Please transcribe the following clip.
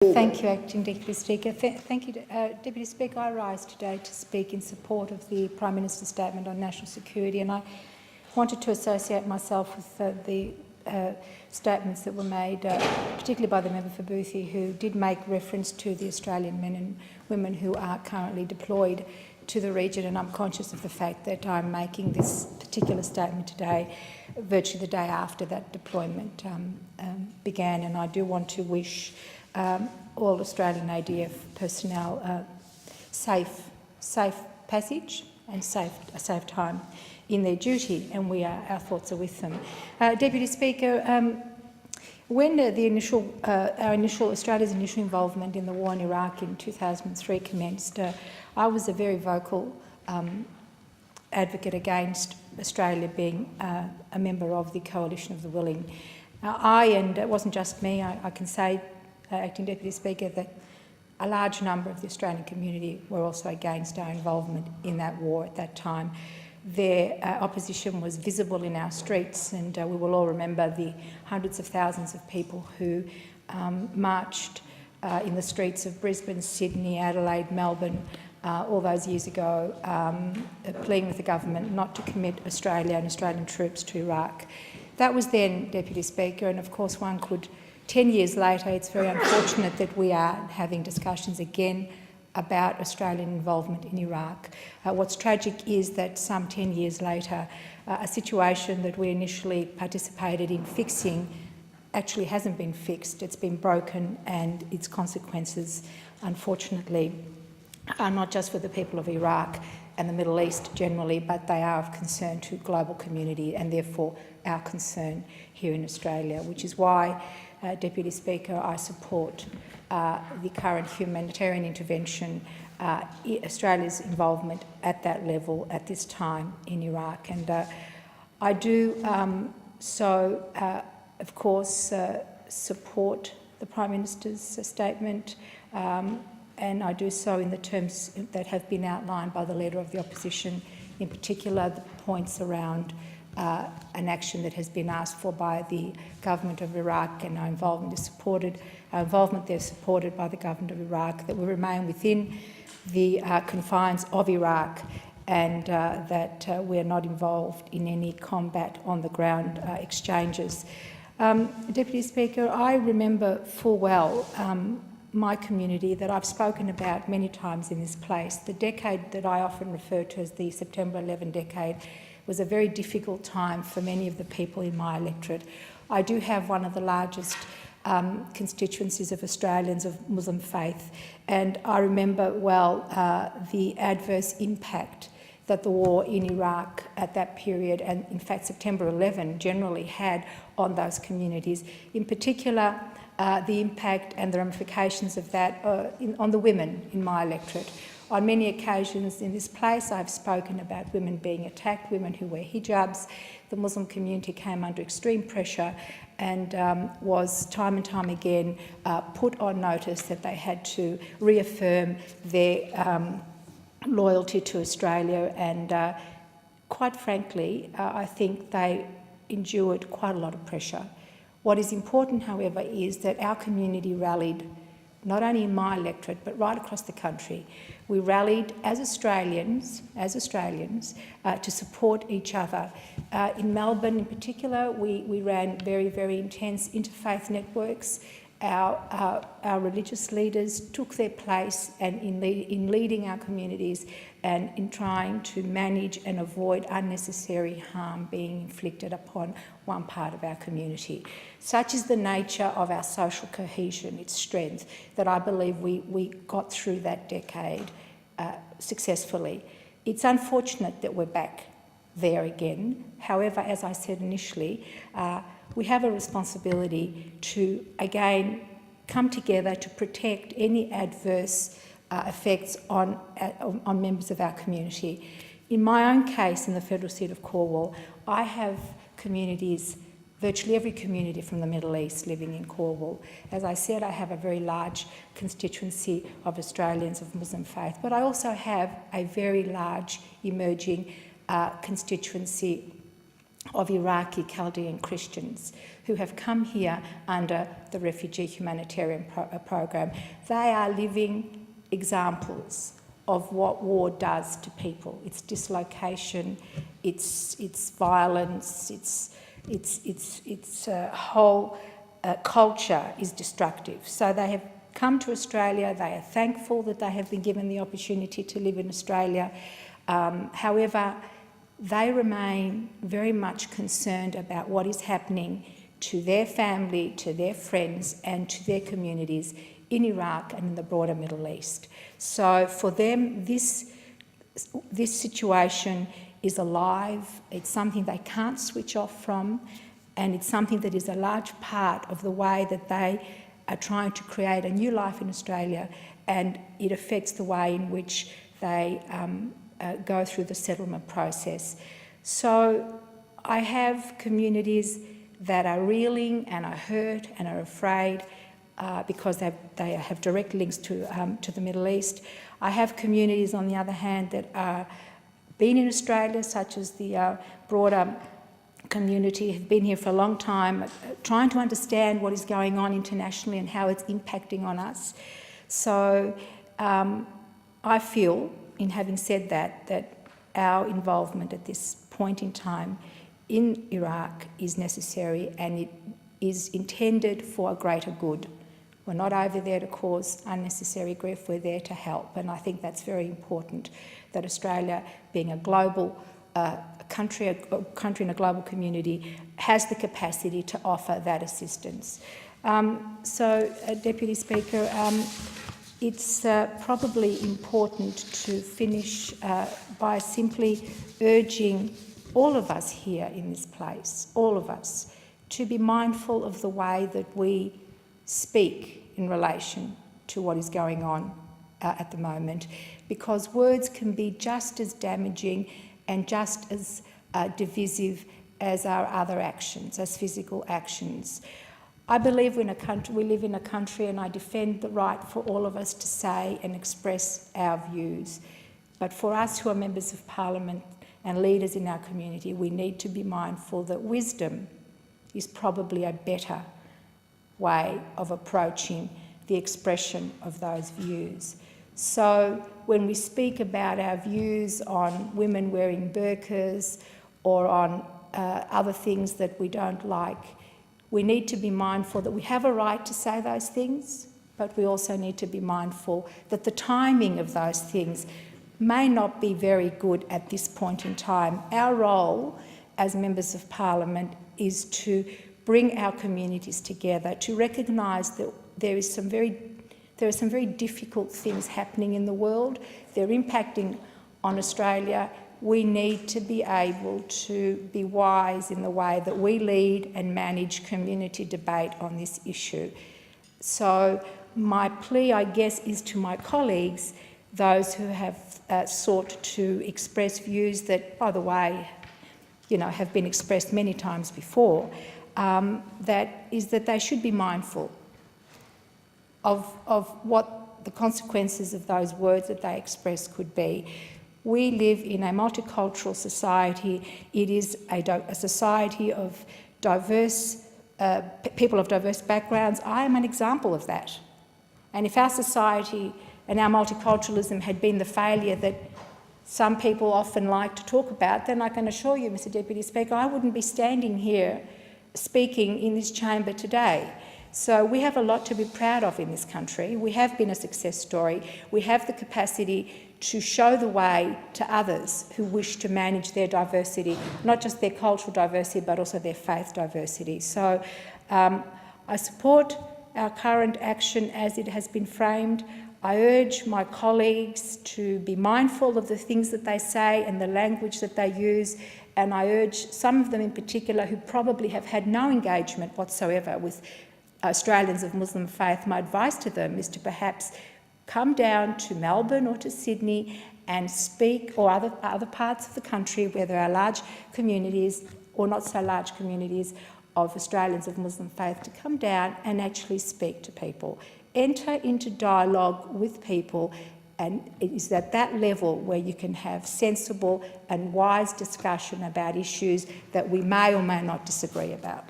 Thank you, Acting Deputy Speaker. Thank you, Deputy Speaker. I rise today to speak in support of the Prime Minister's statement on national security, and I wanted to associate myself with the statements that were made, particularly by the member for Boothie, who did make reference to the Australian men and women who are currently deployed to the region, and I'm conscious of the fact that I'm making this particular statement today virtually the day after that deployment began, and I do want to wish all Australian ADF personnel safe passage and a safe time in their duty, and our thoughts are with them. Deputy Speaker, when Australia's initial involvement in the war in Iraq in 2003 commenced, I was a very vocal advocate against Australia being a member of the Coalition of the Willing. And it wasn't just me, I can say, Acting Deputy Speaker, that a large number of the Australian community were also against our involvement in that war at that time. Their opposition was visible in our streets, and we will all remember the hundreds of thousands of people who marched in the streets of Brisbane, Sydney, Adelaide, Melbourne, all those years ago, pleading with the government not to commit Australia and Australian troops to Iraq. That was then, Deputy Speaker, and of course 10 years later, it's very unfortunate that we are having discussions again about Australian involvement in Iraq. What's tragic is that some 10 years later, a situation that we initially participated in fixing actually hasn't been fixed. It's been broken, and its consequences, unfortunately, are not just for the people of Iraq and the Middle East generally, but they are of concern to global community and therefore our concern here in Australia, which is why, Deputy Speaker, I support the current humanitarian intervention, Australia's involvement at that level at this time in Iraq. And I do of course, support the Prime Minister's statement, and I do so in the terms that have been outlined by the Leader of the Opposition, in particular the points around an action that has been asked for by the Government of Iraq, and our involvement there supported by the Government of Iraq, that we remain within the confines of Iraq, and that we are not involved in any combat on the ground exchanges. Deputy Speaker, I remember full well my community that I've spoken about many times in this place. The decade that I often refer to as the September 11 decade was a very difficult time for many of the people in my electorate. I do have one of the largest constituencies of Australians of Muslim faith, and I remember well the adverse impact that the war in Iraq at that period, and in fact September 11 generally, had on those communities. In particular, the impact and the ramifications of that on the women in my electorate. On many occasions in this place, I've spoken about women being attacked, women who wear hijabs. The Muslim community came under extreme pressure and was time and time again put on notice that they had to reaffirm their loyalty to Australia, and quite frankly, I think they endured quite a lot of pressure. What is important, however, is that our community rallied, not only in my electorate, but right across the country. We rallied as Australians to support each other. In Melbourne in particular, we ran very, very intense interfaith networks. Our religious leaders took their place and in leading our communities and in trying to manage and avoid unnecessary harm being inflicted upon one part of our community. Such is the nature of our social cohesion, its strength, that I believe we got through that decade successfully. It's unfortunate that we're back there again. However, as I said initially, we have a responsibility to, again, come together to protect any adverse effects on members of our community. In my own case, in the federal seat of Cornwall, I have communities, virtually every community from the Middle East living in Cornwall. As I said, I have a very large constituency of Australians of Muslim faith, but I also have a very large emerging constituency of Iraqi Chaldean Christians who have come here under the Refugee Humanitarian Program. They are living examples of what war does to people. It's dislocation, it's violence, its whole culture is destructive. So they have come to Australia. They are thankful that they have been given the opportunity to live in Australia. However, they remain very much concerned about what is happening to their family, to their friends and to their communities in Iraq and in the broader Middle East. So for them, this situation is alive. It's something they can't switch off from, and it's something that is a large part of the way that they are trying to create a new life in Australia, and it affects the way in which they go through the settlement process. So I have communities that are reeling and are hurt and are afraid because they have direct links to the Middle East. I have communities, on the other hand, that are been in Australia, such as the broader community, have been here for a long time, trying to understand what is going on internationally and how it's impacting on us. So I feel, in having said that, that our involvement at this point in time in Iraq is necessary, and it is intended for a greater good. We're not over there to cause unnecessary grief, we're there to help, and I think that's very important, that Australia, being a global country in a global community, has the capacity to offer that assistance. Deputy Speaker, it's probably important to finish by simply urging all of us here in this place, all of us, to be mindful of the way that we speak in relation to what is going on at the moment, because words can be just as damaging and just as divisive as our other actions, as physical actions. I believe we live in a country, and I defend the right for all of us to say and express our views. But for us who are members of Parliament and leaders in our community, we need to be mindful that wisdom is probably a better way of approaching the expression of those views. So when we speak about our views on women wearing burqas or on other things that we don't like, we need to be mindful that we have a right to say those things, but we also need to be mindful that the timing of those things may not be very good at this point in time. Our role as members of Parliament is to bring our communities together, to recognise that there are some very difficult things happening in the world. They're impacting on Australia. We need to be able to be wise in the way that we lead and manage community debate on this issue. So my plea, I guess, is to my colleagues, those who have sought to express views that, by the way, have been expressed many times before, that they should be mindful of what the consequences of those words that they express could be. We live in a multicultural society. It is a society of diverse people of diverse backgrounds. I am an example of that. And if our society and our multiculturalism had been the failure that some people often like to talk about, then I can assure you, Mr Deputy Speaker, I wouldn't be standing here speaking in this chamber today. So we have a lot to be proud of in this country. We have been a success story. We have the capacity to show the way to others who wish to manage their diversity, not just their cultural diversity, but also their faith diversity. So I support our current action as it has been framed. I urge my colleagues to be mindful of the things that they say and the language that they use, and I urge some of them in particular who probably have had no engagement whatsoever with Australians of Muslim faith. My advice to them is to perhaps come down to Melbourne or to Sydney and speak, or other parts of the country where there are large communities or not so large communities of Australians of Muslim faith, to come down and actually speak to people. Enter into dialogue with people And it is at that level where you can have sensible and wise discussion about issues that we may or may not disagree about.